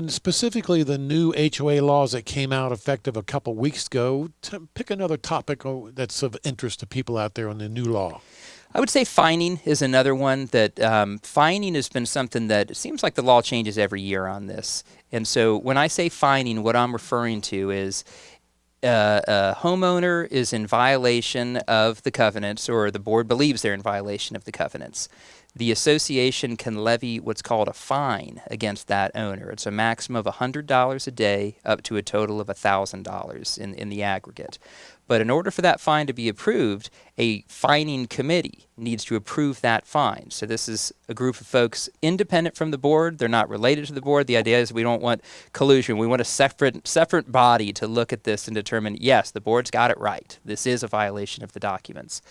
And specifically the new HOA laws that came out effective a couple weeks ago. Pick another topic that's of interest to people out there on the new law. I would say fining is another one that fining has been something that it seems like the law changes every year on this. And so when I say fining, what I'm referring to is a homeowner is in violation of the covenants, or the board believes they're in violation of the covenants. The association can levy what's called a fine against that owner. It's a maximum of $100 a day up to a total of $1,000 in the aggregate. But in order for that fine to be approved, a fining committee needs to approve that fine. So this is a group of folks independent from the board. They're not related to the board. The idea is we don't want collusion. We want a separate body to look at this and determine, yes, the board's got it right. This is a violation of the documents.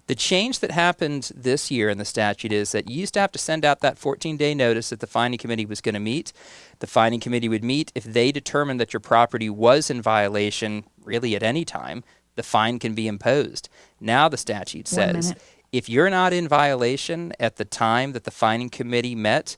The change that happened this year in the statute is that you used to have to send out that 14-day notice that the fining committee was going to meet. The fining committee would meet. If they determined that your property was in violation, really at any time, the fine can be imposed. Now the statute says if you're not in violation at the time that the fining committee met,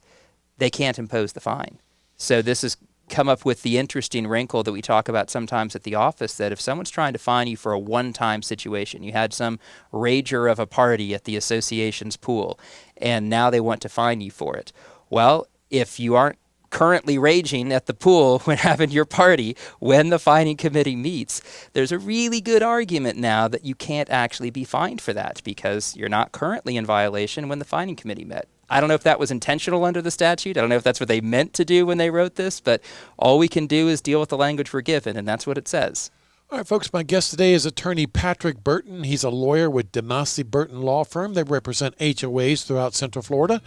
they can't impose the fine. So this has come up with the interesting wrinkle that we talk about sometimes at the office, that if someone's trying to fine you for a one-time situation, you had some rager of a party at the association's pool, and now they want to fine you for it. Well, if you aren't currently raging at the pool when having your party, when the fining committee meets, there's a really good argument now that you can't actually be fined for that because you're not currently in violation when the fining committee met. I don't know if that was intentional under the statute. I don't know if that's what they meant to do when they wrote this, but all we can do is deal with the language we're given, and that's what it says. All right, folks, my guest today is attorney Patrick Burton. He's a lawyer with DeMasi Burton Law Firm. They represent HOAs throughout Central Florida.